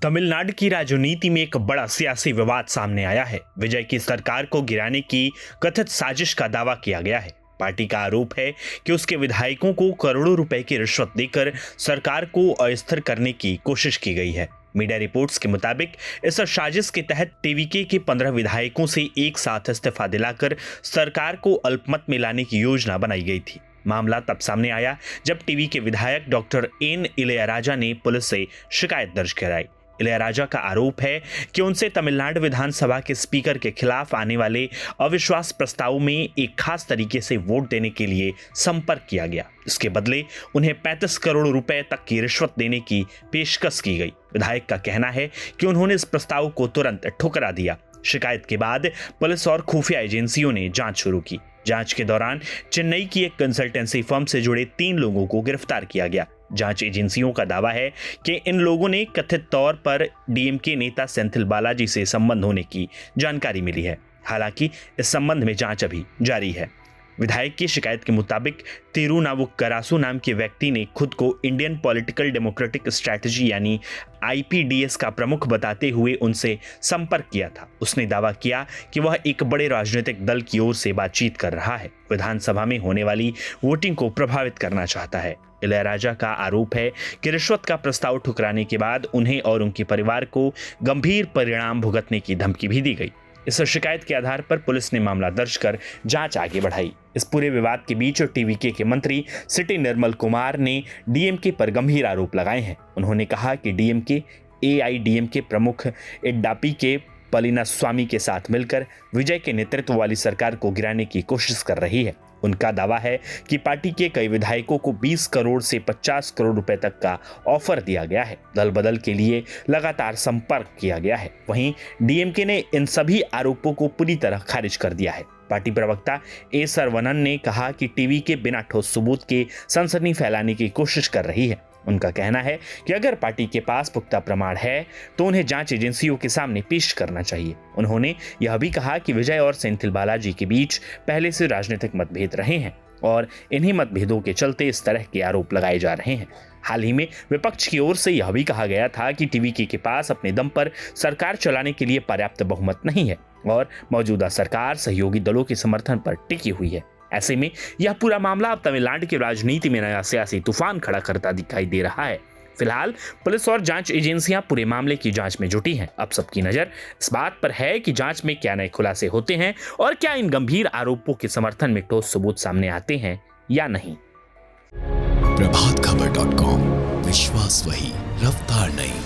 तमिलनाडु की राजनीति में एक बड़ा सियासी विवाद सामने आया है। विजय की सरकार को गिराने की कथित साजिश का दावा किया गया है। पार्टी का आरोप है कि उसके विधायकों को करोड़ों रुपए की रिश्वत देकर सरकार को अस्थिर करने की कोशिश की गई है। मीडिया रिपोर्ट्स के मुताबिक इस साजिश के तहत टीवीके के 15 विधायकों से एक साथ इस्तीफा दिलाकर सरकार को अल्पमत में लाने की योजना बनाई गई थी। मामला तब सामने आया जब टीवी के विधायक डॉक्टर एन इलैयाराजा ने पुलिस से शिकायत दर्ज कराई। इलैयाराजा का आरोप है कि उनसे तमिलनाडु विधानसभा के स्पीकर के खिलाफ आने वाले अविश्वास प्रस्ताव में एक खास तरीके से वोट देने के लिए संपर्क किया गया। इसके बदले उन्हें 35 करोड़ रुपए तक की रिश्वत देने की पेशकश की गई। विधायक का कहना है कि उन्होंने इस प्रस्ताव को तुरंत ठुकरा दिया। शिकायत के बाद पुलिस और खुफिया एजेंसियों ने जांच शुरू की। जांच के दौरान चेन्नई की एक कंसल्टेंसी फर्म से जुड़े 3 लोगों को गिरफ्तार किया गया। जांच एजेंसियों का दावा है कि इन लोगों ने कथित तौर पर डीएमके नेता सेंथिल बालाजी से संबंध होने की जानकारी मिली है। हालांकि इस संबंध में जांच अभी जारी है। विधायक की शिकायत के मुताबिक तिरुनावुक्करासु नाम के व्यक्ति ने खुद को इंडियन पॉलिटिकल डेमोक्रेटिक स्ट्रैटेजी यानी आईपीडीएस का प्रमुख बताते हुए उनसे संपर्क किया था। उसने दावा किया कि वह एक बड़े राजनीतिक दल की ओर से बातचीत कर रहा है, विधानसभा में होने वाली वोटिंग को प्रभावित करना चाहता है। इलैयाराजा का आरोप है कि रिश्वत का प्रस्ताव ठुकराने के बाद उन्हें और उनके परिवार को गंभीर परिणाम भुगतने की धमकी भी दी गई। इस शिकायत के आधार पर पुलिस ने मामला दर्ज कर जांच आगे बढ़ाई। इस पूरे विवाद के बीच टीवीके के मंत्री सिटी निर्मल कुमार ने डीएमके पर गंभीर आरोप लगाए हैं। उन्होंने कहा कि डीएमके एआईडीएमके प्रमुख एड्डापी के पళनिस्वामी के साथ मिलकर विजय के नेतृत्व वाली सरकार को गिराने की कोशिश कर रही है। उनका दावा है कि पार्टी के कई विधायकों को 20 करोड़ से 50 करोड़ रुपए तक का ऑफर दिया गया है। दल बदल के लिए लगातार संपर्क किया गया है। वहीं डीएमके ने इन सभी आरोपों को पूरी तरह खारिज कर दिया है। पार्टी प्रवक्ता ए सरवनन ने कहा कि टीवी के बिना ठोस सबूत के सनसनी फैलाने की कोशिश कर रही है। उनका कहना है कि अगर पार्टी के पास पुख्ता प्रमाण है तो उन्हें जांच एजेंसियों के सामने पेश करना चाहिए। उन्होंने यह भी कहा कि विजय और सेंथिल बालाजी के बीच पहले से राजनीतिक मतभेद रहे हैं और इन्हीं मतभेदों के चलते इस तरह के आरोप लगाए जा रहे हैं। हाल ही में विपक्ष की ओर से यह भी कहा गया था कि टीवीके के पास अपने दम पर सरकार चलाने के लिए पर्याप्त बहुमत नहीं है और मौजूदा सरकार सहयोगी दलों के समर्थन पर टिकी हुई है। ऐसे में यह पूरा मामला अब तमिलनाडु की राजनीति में नया सियासी तूफान खड़ा करता दिखाई दे रहा है। फिलहाल पुलिस और जांच एजेंसियां पूरे मामले की जांच में जुटी हैं। अब सबकी नजर इस बात पर है कि जांच में क्या नए खुलासे होते हैं और क्या इन गंभीर आरोपों के समर्थन में ठोस सबूत सामने आते हैं या नहीं। प्रभातखबर.com, विश्वास वही, रफ्तार नहीं।